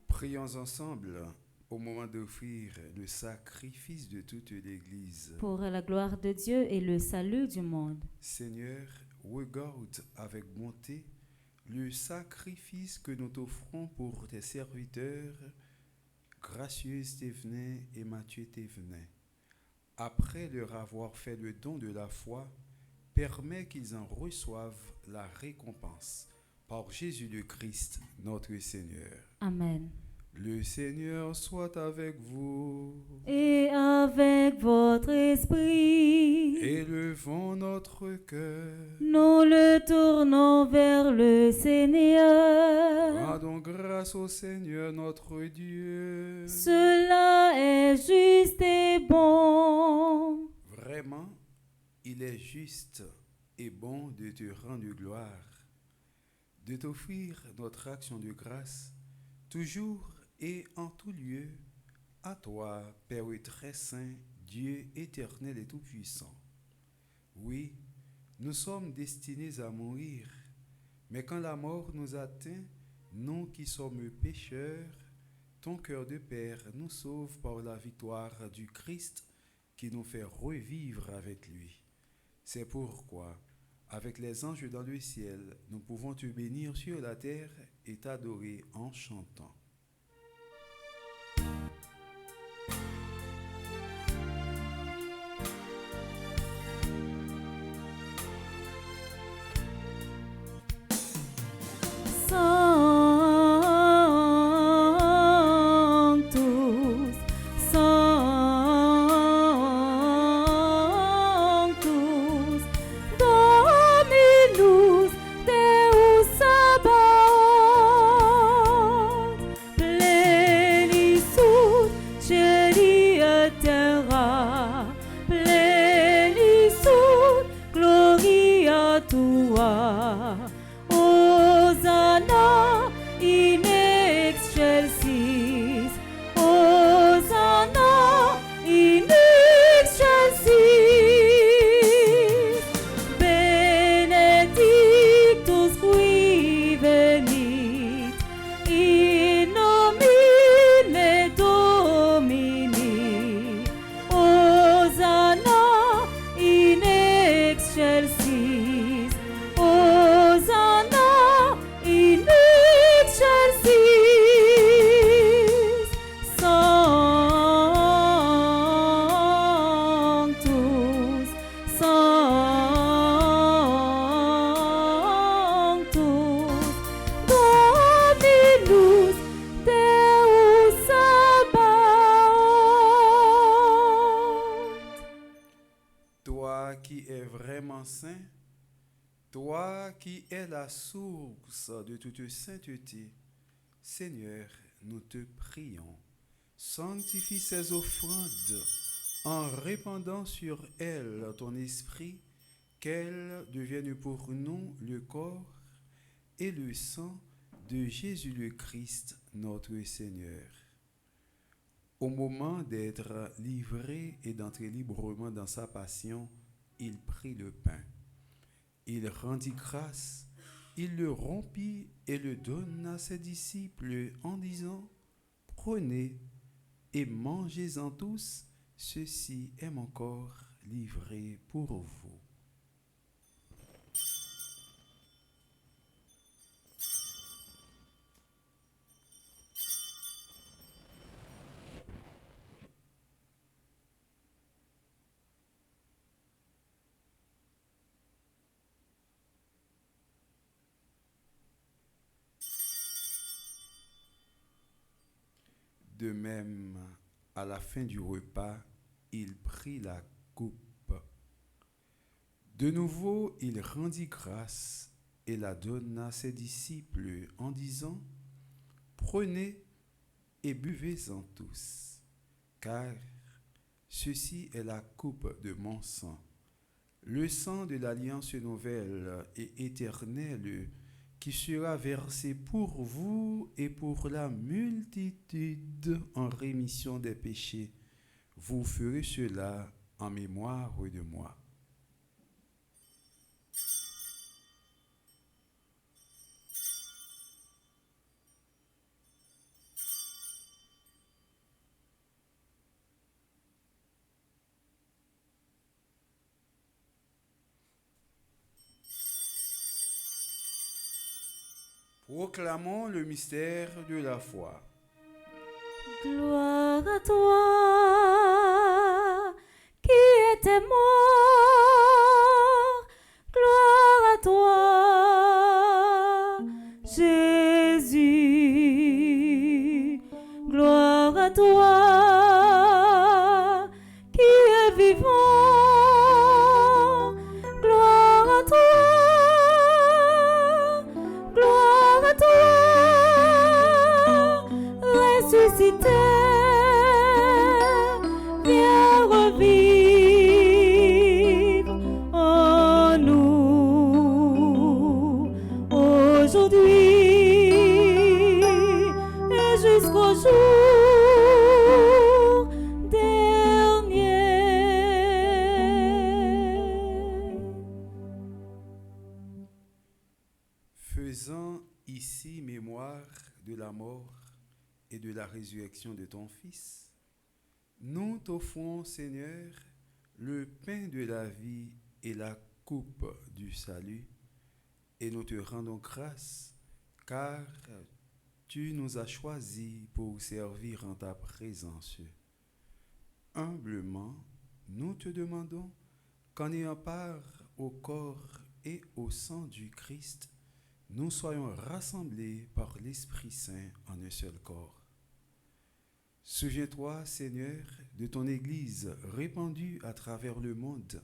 Prions ensemble au moment d'offrir le sacrifice de toute l'Église.
Pour la gloire de Dieu et le salut du monde.
Seigneur, regarde avec bonté le sacrifice que nous t'offrons pour tes serviteurs, Gracieuse Thévenin et Mathieu Thévenin. Après leur avoir fait le don de la foi, permets qu'ils en reçoivent la récompense. Par Jésus le Christ, notre Seigneur.
Amen.
Le Seigneur soit avec vous.
Et avec votre esprit,
Élevons notre cœur.
nous le tournons vers le Seigneur.
Rendons grâce grâce au Seigneur notre Dieu.
Cela est juste et bon.
Vraiment, il est juste et bon de te rendre gloire, de t'offrir notre action de grâce, toujours et en tout lieu, à toi, Père très saint, Dieu éternel et tout-puissant. Oui, nous sommes destinés à mourir, mais quand la mort nous atteint, nous qui sommes pécheurs, ton cœur de Père nous sauve par la victoire du Christ qui nous fait revivre avec lui. C'est pourquoi, avec les anges dans le ciel, nous pouvons te bénir sur la terre et t'adorer en chantant.
Sanctus, Sanctus, Dominus Deus Sabaoth, plenitude celia terra, plenitude gloria tua. Hosanna in excelsis, Hosanna in excelsis, benedictus qui venit in nomine Domini, Hosanna in excelsis, Hosanna in excelsis, Sanctus, Sanctus, Dominus Deus Sabaoth.
Toi qui es vraiment saint, toi qui es la source de toute sainteté, Seigneur, nous te prions, sanctifie ces offrandes en répandant sur elles ton esprit, qu'elles deviennent pour nous le corps et le sang de Jésus le Christ, notre Seigneur. Au moment d'être livré et d'entrer librement dans sa passion, il prit le pain. Il rendit grâce, il le rompit et le donna à ses disciples en disant, « Prenez et mangez-en tous, ceci est mon corps livré pour vous. » De même, à la fin du repas, il prit la coupe. De nouveau, il rendit grâce et la donna à ses disciples en disant, « Prenez et buvez-en tous, car ceci est la coupe de mon sang, le sang de l'alliance nouvelle et éternelle qui sera versé pour vous et pour la multitude en rémission des péchés. Vous ferez cela en mémoire de moi. » Proclamons le mystère de la foi.
Gloire à toi qui étais mort, gloire à toi Jésus, gloire à toi qui es vivant, gloire à toi, gloire à toi. jour dernier.
Faisant ici mémoire de la mort et de la résurrection de ton Fils, nous t'offrons, Seigneur, le pain de la vie et la coupe du salut, et nous te rendons grâce, car tu nous as choisis pour servir en ta présence. Humblement, nous te demandons qu'en ayant part au corps et au sang du Christ, nous soyons rassemblés par l'Esprit Saint en un seul corps. Souviens-toi, Seigneur, de ton Église répandue à travers le monde.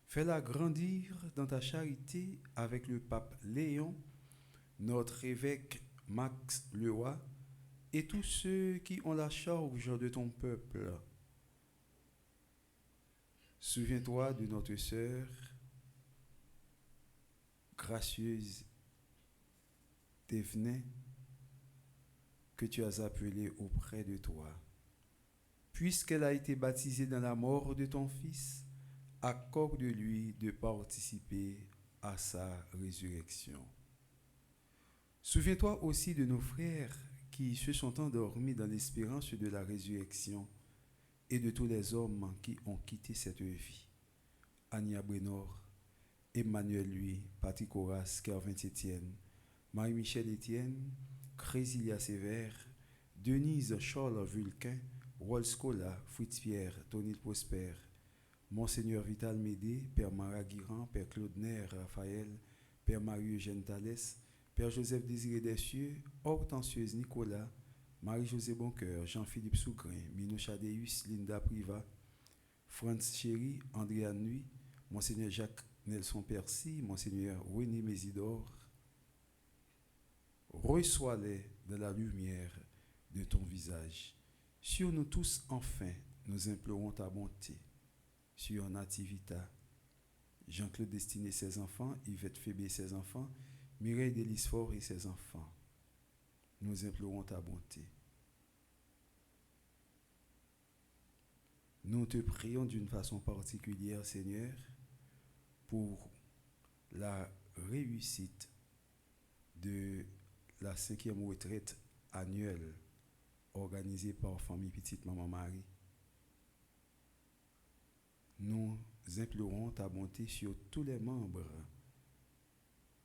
Fais-la grandir dans ta charité avec le pape Léon, notre évêque Max Leroy et tous ceux qui ont la charge de ton peuple. Souviens-toi de notre sœur gracieuse Thévenin que tu as appelée auprès de toi. Puisqu'elle a été baptisée dans la mort de ton Fils, accorde-lui de participer à sa résurrection. Souviens-toi aussi de nos frères qui se sont endormis dans l'espérance de la résurrection et de tous les hommes qui ont quitté cette vie. Ania Brenor, Emmanuel Louis, Patrick Horace, Kervin Etienne, Marie-Michel Etienne, Crésilia Sévère, Denise Charles Vulcain, Rolls Scola, Fritz Pierre, Tony Prosper, Monseigneur Vital Médé, Père Marat Guiran, Père Claude Nair, Raphaël, Père Marie-Eugène Thalès, Père Joseph Désiré Dessieux, Hortensieuse Nicolas, Marie-Josée Boncoeur, Jean-Philippe Soukrin, Minou Chadeus, Linda Priva, Franz Chéry, Andréa Nuit, Monseigneur Jacques Nelson Percy, Monseigneur René Mésidor, reçois-les de la lumière de ton visage. Sur nous tous, enfin, nous implorons ta bonté. Sur Nativita, Jean-Claude Destiné, ses enfants, Yvette Fébé, ses enfants, Mireille Delisfort et ses enfants. Nous implorons ta bonté. Nous te prions d'une façon particulière, Seigneur, pour la réussite de la 5e retraite annuelle organisée par Famille Petite Maman Marie. Nous implorons ta bonté sur tous les membres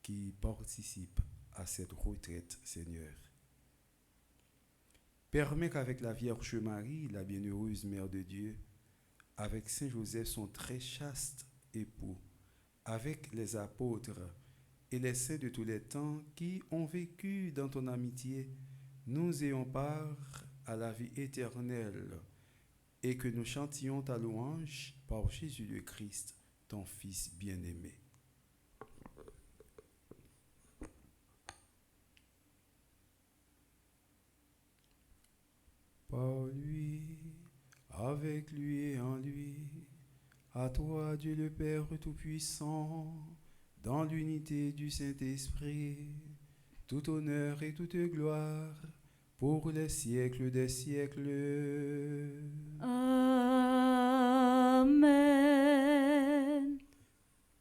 qui participent à cette retraite, Seigneur. Permets qu'avec la Vierge Marie, la bienheureuse Mère de Dieu, avec Saint Joseph, son très chaste époux, avec les apôtres et les saints de tous les temps qui ont vécu dans ton amitié, nous ayons part à la vie éternelle et que nous chantions ta louange par Jésus le Christ, ton Fils bien-aimé. Par lui, avec lui et en lui, à toi Dieu le Père Tout-Puissant, dans l'unité du Saint-Esprit, tout honneur et toute gloire pour les siècles des siècles.
Amen.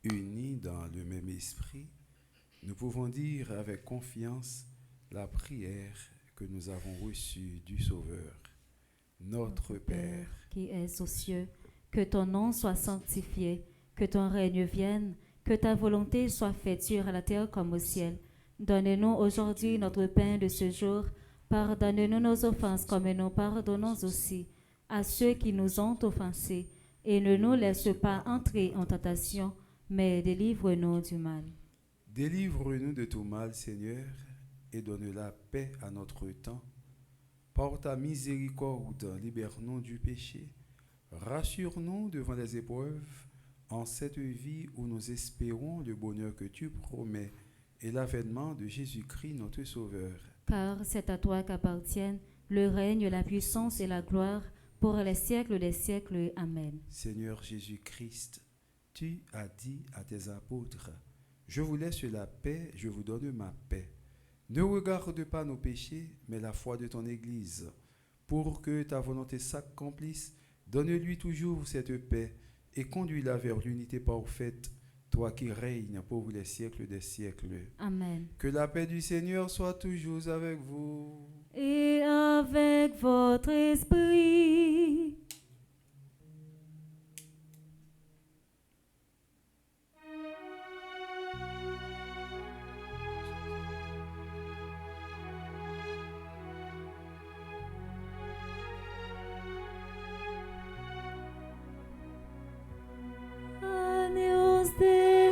Unis dans le même esprit, nous pouvons dire avec confiance la prière que nous avons reçue du Sauveur. Notre Père,
qui es aux cieux, que ton nom soit sanctifié, que ton règne vienne, que ta volonté soit faite sur la terre comme au ciel. Donne-nous aujourd'hui notre pain de ce jour. Pardonne-nous nos offenses comme nous pardonnons aussi à ceux qui nous ont offensés. Et ne nous laisse pas entrer en tentation, mais délivre-nous du mal.
délivre-nous de tout mal, Seigneur, et donne la paix à notre temps. Par ta miséricorde, libère-nous du péché. Rassure-nous devant les épreuves, en cette vie où nous espérons le bonheur que tu promets et l'avènement de Jésus-Christ, notre Sauveur.
Car c'est à toi qu'appartiennent le règne, la puissance et la gloire pour les siècles des siècles. Amen.
Seigneur Jésus-Christ, tu as dit à tes apôtres, « Je vous laisse la paix, je vous donne ma paix. Ne regarde pas nos péchés, mais la foi de ton Église. Pour que ta volonté s'accomplisse, donne-lui toujours cette paix et conduis-la vers l'unité parfaite, toi qui règnes pour les siècles des siècles.
Amen.
Que la paix du Seigneur soit toujours avec vous.
Et avec votre esprit. Agnus Dei,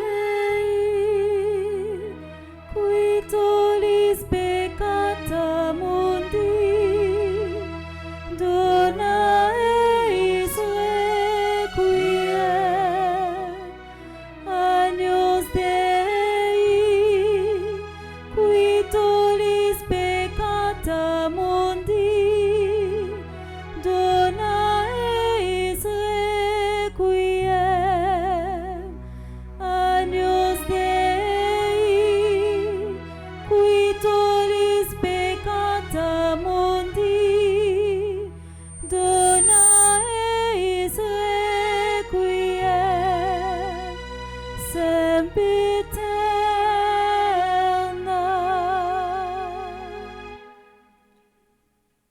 qui tollis peccata mundi, dona eis requiem. Agnus Dei, qui tollis peccata mundi, dona eis requiem. Agnus Dei, qui tollis peccata mundi, dona eis requiem, sempiterna.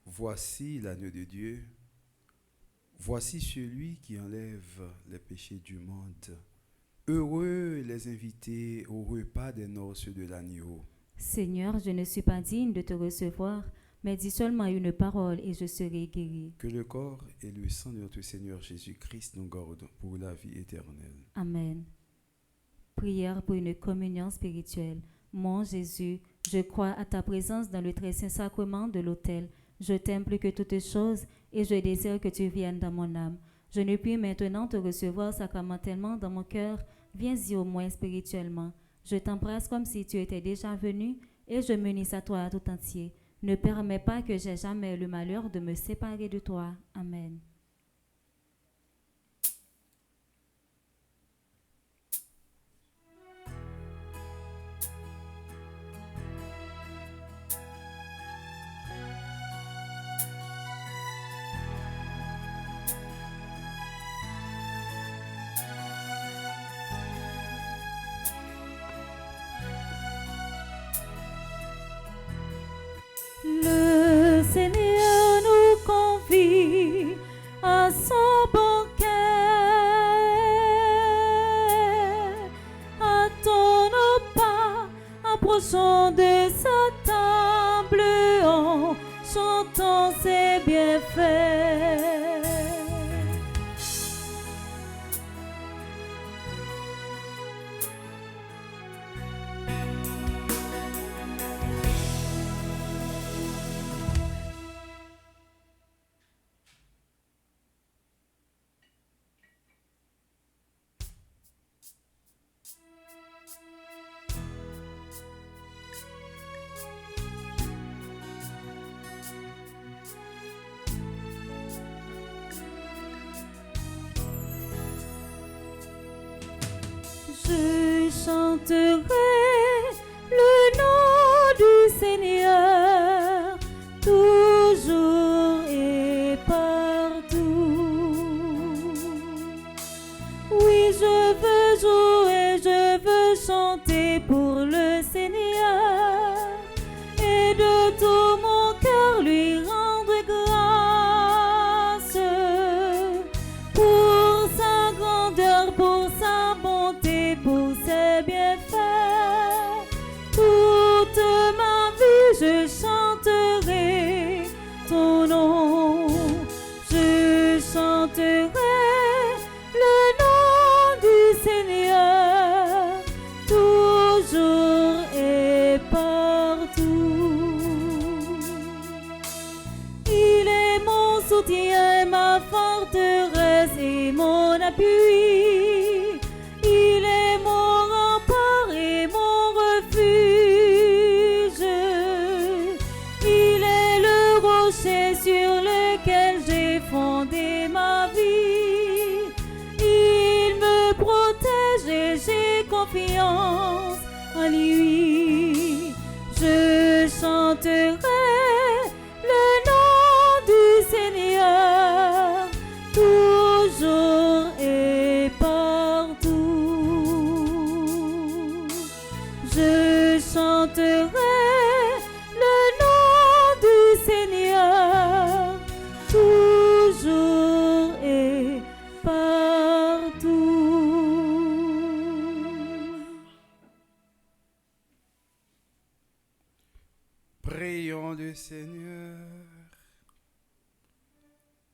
Voici l'agneau de Dieu. Voici celui qui enlève les péchés du monde. Heureux les invités au repas des noces de l'agneau.
Seigneur, je ne suis pas digne de te recevoir, mais dis seulement une parole et je serai guéri.
Que le corps et le sang de notre Seigneur Jésus-Christ nous gardent pour la vie éternelle.
Amen. Prière pour une communion spirituelle. Mon Jésus, je crois à ta présence dans le très saint sacrement de l'autel. Je t'aime plus que toutes choses et je désire que tu viennes dans mon âme. Je ne puis maintenant te recevoir sacramentellement dans mon cœur. Viens-y au moins spirituellement. Je t'embrasse comme si tu étais déjà venu et je m'unis à toi tout entier. Ne permets pas que j'aie jamais le malheur de me séparer de toi. Amen. Le Seigneur nous convie à son banquet. Attends-nous pas, approchons de sa table en chantant ses bienfaits. Je chanterai le nom du Seigneur toujours et partout. Oui, je veux jouer, je veux chanter pour le Seigneur et de tout mon cœur lui rendre grâce pour sa grandeur, pour sa bonté, pour ses bienfaits. Toute ma vie je chanterai ton nom. Je chanterai le nom du Seigneur toujours et partout. Il est mon soutien, ma forteresse et mon appui. Il est mon rempart et mon refuge. Il est le rocher sur lequel j'ai fondé ma vie. Il me protège et j'ai confiance en lui. Je
Prions le Seigneur.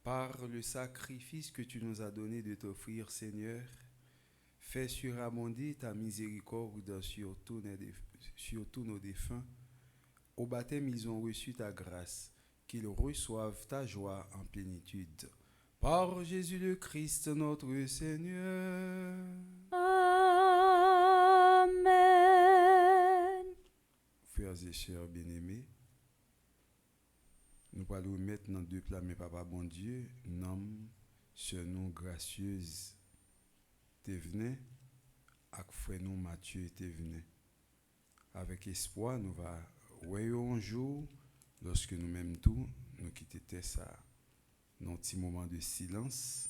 Par le sacrifice que tu nous as donné de t'offrir, Seigneur, fais surabonder ta miséricorde sur tous nos défunts. Au baptême, ils ont reçu ta grâce, qu'ils reçoivent ta joie en plénitude. Par Jésus le Christ, notre Seigneur.
Amen.
Frères et sœurs bien-aimés, nous allons mettre dans deux plats, mais papa bon Dieu, nomme ce nom gracieuse, t'es venu, avec frère nous Mathieu, t'es venu. Avec espoir, nous va voyons un jour, lorsque nous-mêmes tous, nous quittons ça, dans un petit moment de silence,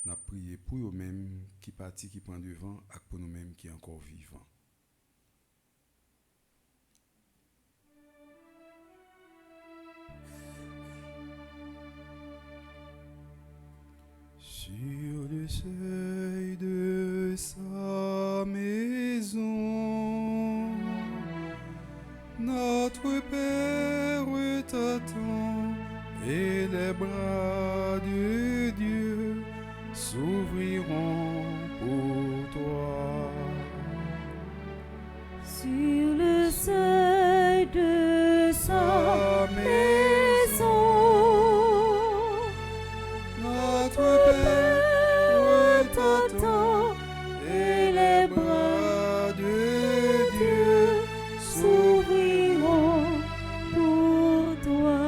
nous avons prié pour eux-mêmes qui partent, qui prennent devant, et pour nous-mêmes qui sont encore vivants. Sur le seuil de sa maison, notre Père t'attend et les bras de Dieu s'ouvriront pour toi.
Sur le seuil de sa maison,
Notre Père t'attend et les bras de Dieu
s'ouvriront pour toi.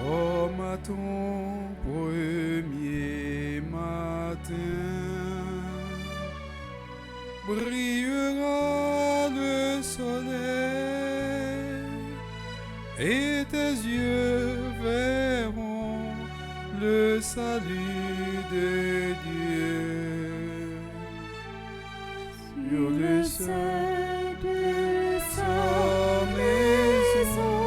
comme à ton premier matin. Brillera le soleil et tes yeux verront le salut de Dieu. Sur le seuil
de
sa maison,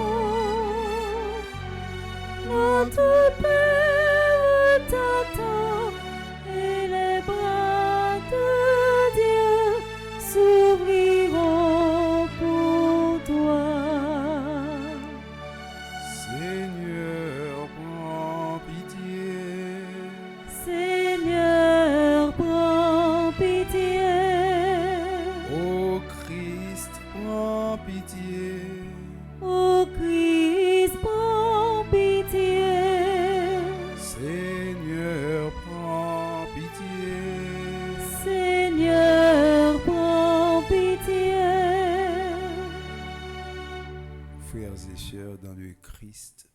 notre Père t'attend et les bras de Dieu s'ouvriront pour toi.
Seigneur, prends pitié.
Seigneur, prends pitié.
Ô Christ, prends pitié.
Ô Christ, prends pitié.
Seigneur, prends pitié.
Seigneur, prends pitié.
Frères et sœurs dans le Christ,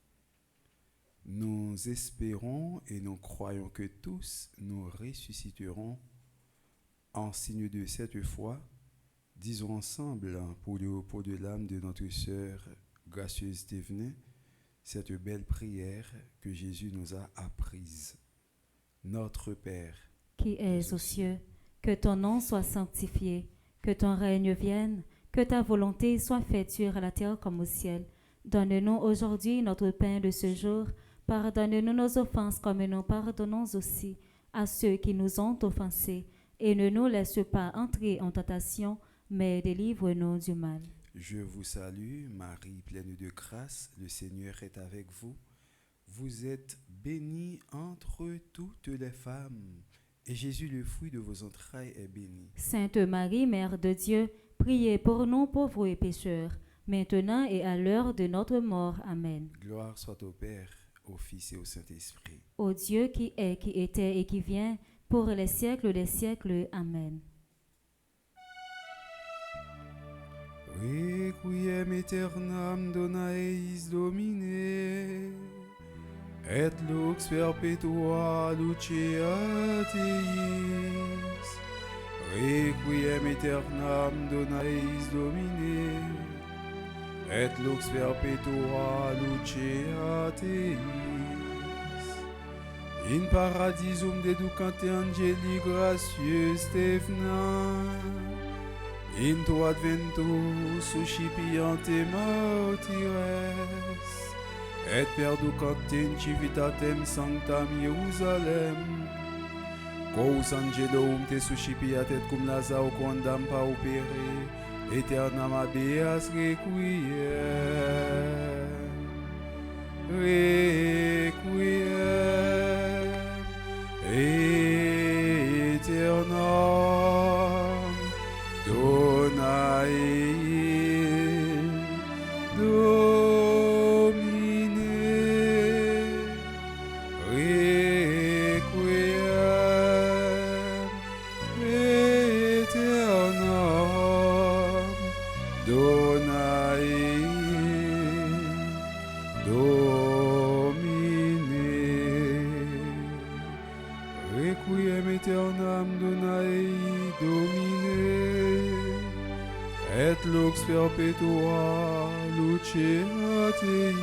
nous espérons et nous croyons que tous nous ressusciterons en signe de cette foi. Disons ensemble pour le repos de l'âme de notre sœur gracieuse Thévenin, cette belle prière que Jésus nous a apprise. Notre Père,
Qui es aux cieux, que ton nom soit sanctifié, que ton règne vienne, que ta volonté soit faite sur la terre comme au ciel. Donne-nous aujourd'hui notre pain de ce jour. Pardonne-nous nos offenses comme nous pardonnons aussi à ceux qui nous ont offensés. Et ne nous laisse pas entrer en tentation, mais délivre-nous du mal.
je vous salue, Marie pleine de grâce, le Seigneur est avec vous. Vous êtes bénie entre toutes les femmes, et Jésus, le fruit de vos entrailles, est béni.
Sainte Marie, Mère de Dieu, priez pour nous pauvres et pécheurs, maintenant et à l'heure de notre mort. Amen.
Gloire soit au Père, au Fils et au Saint-Esprit.
Ô Dieu qui est, qui était et qui vient, pour les siècles des siècles. Amen.
Requiem aeternam dona eis Domine, et lux perpetua luceat eis. Requiem aeternam dona eis Domine, et lux perpetua luceat eis. In paradisum deducante angeli gracieus Thévenin, in tu adventus suscipiante martires, et perducantem civitatem sanctam Jerusalem, quos angelorum te suscipiat et cum Lazaro quondam paupere, Aeternam habeas requiem, requiem, aeternam dona eil, Domine, requiem, aeternam dona eil, Domine, requiem aeternam dona eil, Domine, et lux perpetua lucet Dei,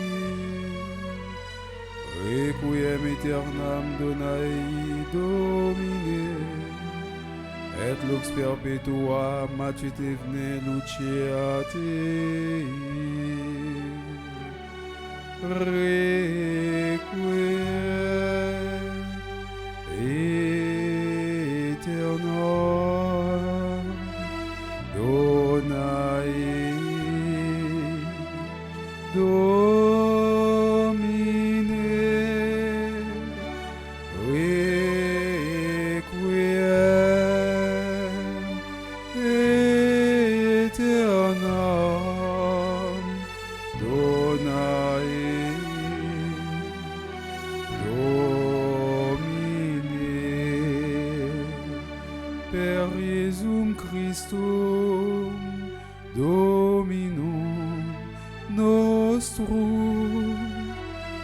requiem aeternam dona eil, Domine, et lux perpetua matit evne lucet Dei, requiem aeternam dona eil, Domine, requiem aeternam dona eil, Domine, per Iesum Christum Dominum nostrum,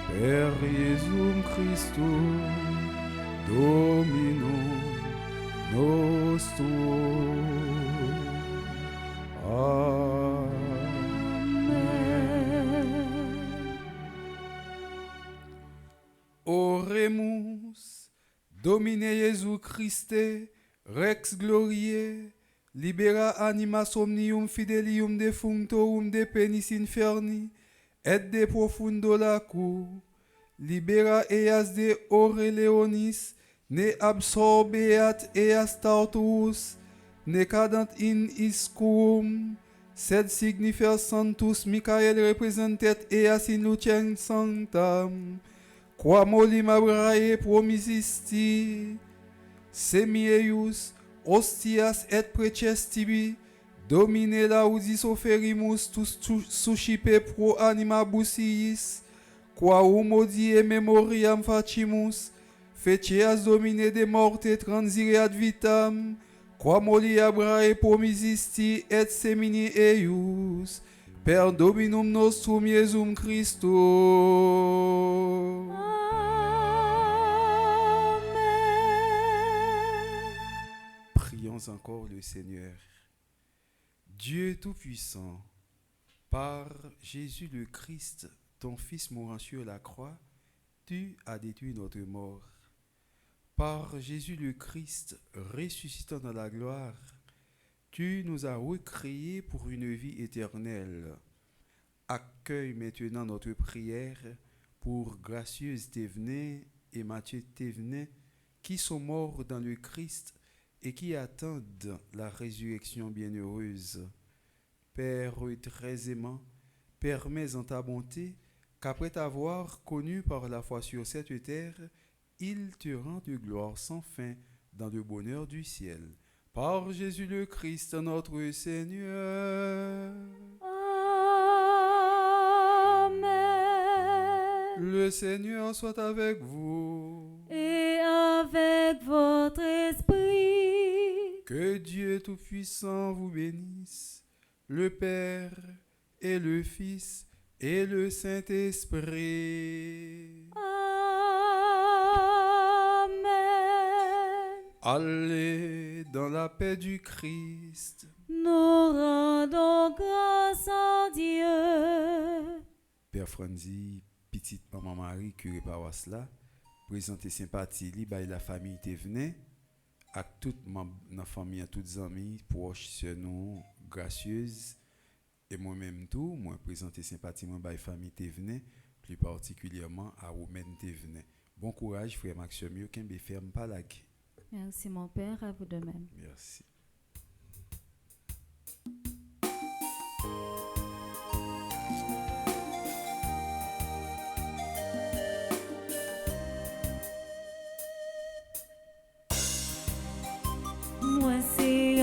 per Iesum Christum Dominum nostrum. Amen. Oremus, Domine Iesu Christe, Rex Gloriae, libera anima somnium fidelium defunctorum de penis inferni, et de profundo lacu, libera eas de ore leonis, ne absorbeat eas tartarus, ne cadant in iscuum, sed signifer sanctus Michael representet eas in lucem sanctam, quam olim abrae promisisti, semieius, hostias et precestibi, Domine laudis oferimus tus suscipe pro animabus iis, quaum odie memoriam facimus, fecias Domine de morte transire ad vitam, quam oli abrae promisisti et semini eius, per Dominum nostrum Iesum Christum. Prions encore le Seigneur. Dieu Tout-Puissant, par Jésus le Christ, ton Fils mourant sur la croix, tu as détruit notre mort. Par Jésus le Christ, ressuscitant dans la gloire, tu nous as recréés pour une vie éternelle. Accueille maintenant notre prière pour Gracieuse Thévenet et Mathieu Thévenet, qui sont morts dans le Christ et qui attendent la résurrection bienheureuse. Père très aimant, permets en ta bonté qu'après t'avoir connu par la foi sur cette terre, il te rende gloire sans fin dans le bonheur du ciel. Par Jésus le Christ notre Seigneur.
Amen.
Le Seigneur soit avec vous.
Et avec votre esprit.
Que Dieu Tout-Puissant vous bénisse, le Père et le Fils et le Saint-Esprit.
Amen.
Allez dans la paix du Christ.
Nous rendons grâce à Dieu.
Père Franzi, petite maman Marie, curé paroisse là, présenter sympathie li by la famille Thévenet, à toute ma famille, à toutes les amis, proches, sur nous, gracieuses, et moi-même tout, moi présenter sympathie by la famille Thévenet, plus particulièrement à Romaine Thévenet. Bon courage, frère Maxime, qu'un be ferme pas la gueule.
Merci mon Père, à vous de même.
Merci.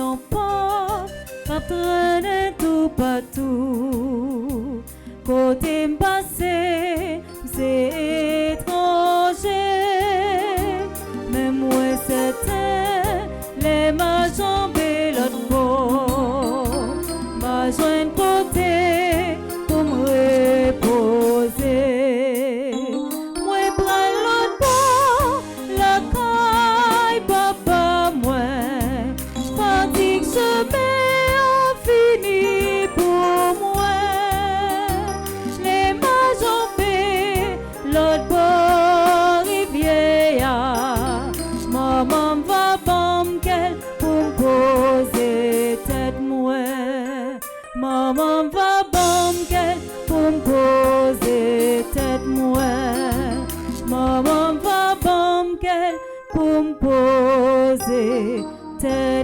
son port, qu'a traîné tout partout. Côté m'passé, c'est étranger. Mais moi c'était les ma jambe et l'autre bord. Ma jointe côté pour me reposer. Moi prends l'autre bord, la caille papa moi. Fatigue chemin en fini pour moi. Les ma jambe, l'autre bord rivière. Maman va bombe qu'elle pour me poser tête moi. Maman va bombe qu'elle pour me poser tête moi. Maman va bombe qu'elle pour me poser tête